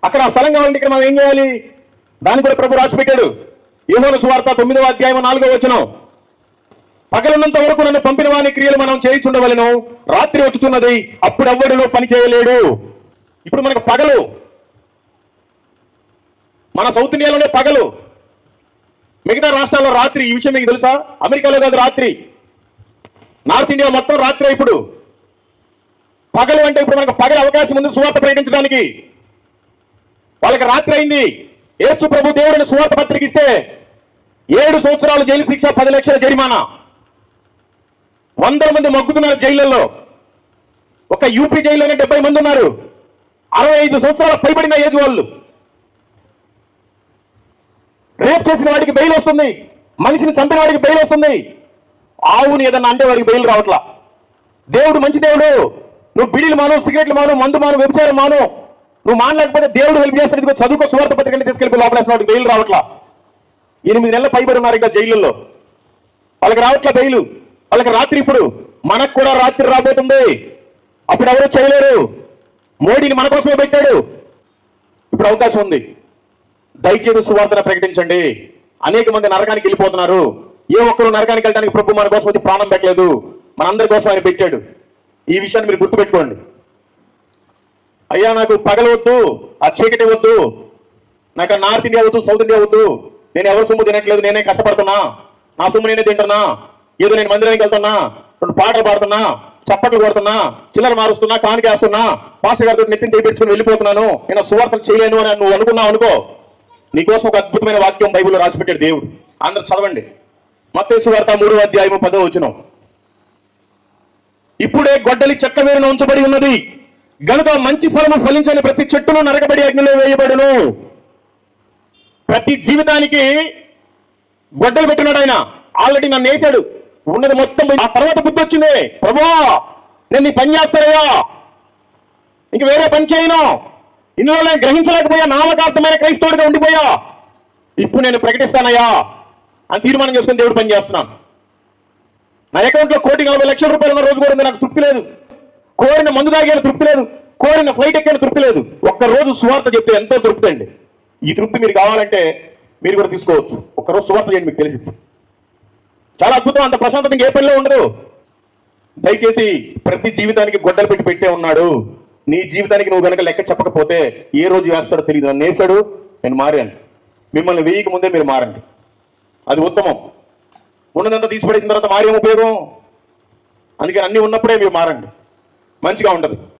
అక్కడ ఆ స్థలం కావాలంటే ఇక్కడ మనం ఏం చేయాలి? దాన్ని కూడా ప్రభు రాసి పెట్టాడు. యోహాను సువార్త 9వ అధ్యాయం 4వ వచనం, పగలున్నంత వరకు నన్ను పంపిన వాని క్రియలు మనం చేయించుండవలను, రాత్రి వచ్చుతున్నది, అప్పుడు ఎవ్వడిలో పని చేయలేడు. ఇప్పుడు మనకు పగలు, మన సౌత్ ఇండియాలోనే పగలు, మిగతా రాష్ట్రాల్లో రాత్రి. ఈ విషయం మీకు తెలుసా? అమెరికాలో కాదు రాత్రి, నార్త్ ఇండియా మొత్తం రాత్రి. ఇప్పుడు పగలు అంటే ఇప్పుడు మనకు పగల అవకాశం ఉంది సువార్త ప్రకటించడానికి. వాళ్ళకి రాత్రి అయింది. యేసు ప్రభు దేవుడిని సువార్త పత్రిక ఇస్తే 7 సంవత్సరాలు జైలు శిక్ష, 10 లక్షల జరిమానా. 100 మంది మగ్గుతున్నారు జైళ్ళల్లో. ఒక యూపీ జైల్లోనే 70 మంది ఉన్నారు. 65 సంవత్సరాల పైబడిన ఏజ్ వాళ్ళు. రేప్ చేసిన వాడికి బెయిల్ వస్తుంది, మనిషిని చంపిన వాడికి బెయిల్ వస్తుంది. ఆవుని ఏదన్నా అంటే వాడికి బెయిల్ రావట్లా. దేవుడు మంచి దేవుడు. నువ్వు బిడీలు మాను, సిగరెట్లు మాను, మందు మాను, వ్యభిచారం మాను. నువ్వు మానలేకపోతే దేవుడు హెల్ప్ చేస్తాడు. ఇదిగో చదువుకో, సువార్త పత్రికని తీసుకెళ్ళి లోపలేసిన వాడికి బెయిల్ రావట్లా. 8 నెలల పైబడి ఉన్నారు ఇంకా జైళ్ళల్లో, వాళ్ళకి రావట్లా బెయిల్. వాళ్ళకి రాత్రి. ఇప్పుడు మనకు కూడా రాత్రి రాబోతుంది. అప్పుడు ఎవరు చేయలేరు. మోడీని మన కోసమే పెట్టాడు. ఇప్పుడు అవకాశం ఉంది. దయచేసి సువార్తను ప్రకటించండి. అనేక మంది నరకానికి వెళ్ళిపోతున్నారు. ఏ ఒక్కరు నరకానికి వెళ్ళడానికి ప్రభు మన కోసం వచ్చి ప్రాణం పెట్టలేదు, మనందరి కోసం ఆయన పెట్టాడు. ఈ విషయాన్ని మీరు గుర్తుపెట్టుకోండి. అయ్యా నాకు పగలు వద్దు, ఆ చీకటి వద్దు, నాకు నార్త్ ఇండియా వద్దు, సౌత్ ఇండియా వద్దు, నేను ఎవరి సొమ్ము తినట్లేదు, నేనే కష్టపడుతున్నా, నా సొమ్ము నేనే తింటున్నా, ఏదో నేను మందిరానికి వెళ్తున్నా, 2 పాటలు పాడుతున్నా, చప్పట్లు కొడుతున్నా, చిల్లర మారుస్తున్నా, కానికేస్తున్నా, పాస్టర్ గారితో నెత్తిని చేయించుకుని వెళ్ళిపోతున్నాను, నేను సువార్తలు చేయలేను అని నువ్వు అనుకున్నావు అనుకో, నీకోసం ఒక అద్భుతమైన వాక్యం బైబిల్లో రాసిపెట్టాడు దేవుడు. అందరూ చదవండి. మత్తయి సువార్త 3వ అధ్యాయం 10వ వచనం. ఇప్పుడే గొడ్డలి చెక్క వేరున ఉంచబడి ఉన్నది గనుక మంచి ఫలము ఫలించని ప్రతి చెట్టును నరకబడి అగ్నిలో వేయబడును. ప్రతి జీవితానికి గొడ్డలు పెట్టినాడు ఆయన. ఆల్రెడీ నన్ను వేశాడు, ఉన్నది మొత్తం. ఆ తర్వాత బుద్ధి వచ్చింది, ప్రభువా నేను నీ పని చేస్తానయ్యా, ఇంక వేరే పని చేయను, ఇందులో నేను గ్రహించలేకపోయా, నామకార్థమైన క్రైస్తవుడిగా ఉండిపోయా, ఇప్పుడు నేను ప్రకటిస్తానయ్యా అని తీర్మానం చేసుకుని దేవుడు పని చేస్తున్నాను. నా అకౌంట్లో 1,40,00,000 రూపాయలు ఉన్న రోజు కూడా ఉంది, నాకు తృప్తి లేదు. కోరిన మందు తాగాను తృప్తి లేదు, కోరిన ఫ్లైట్ ఎక్కాను తృప్తి లేదు. ఒక్కరోజు సువార్త చెప్తే ఎంతో తృప్తి అండి. ఈ తృప్తి మీరు కావాలంటే మీరు కూడా తీసుకోవచ్చు. ఒక్కరోజు సువార్త చేయండి, మీకు తెలిసింది. చాలా అద్భుతం. అంత ప్రశాంతత ఏ పనిలో ఉండదు. దయచేసి ప్రతి జీవితానికి గొడ్డలు పెట్టి పెట్టే ఉన్నాడు. నీ జీవితానికి నువ్వు కనుక లెక్క చెప్పకపోతే ఏ రోజు వేస్తాడో తెలియదు. నన్ను వేసాడు, నేను మారాను. మిమ్మల్ని వేయక ముందే మీరు మారండి, అది ఉత్తమం. ఉన్నదంతా తీసిపడేసిన తర్వాత మారేం ఉపయోగం? అందుకని అన్నీ ఉన్నప్పుడే మీరు మారండి, మంచిగా ఉంటుంది.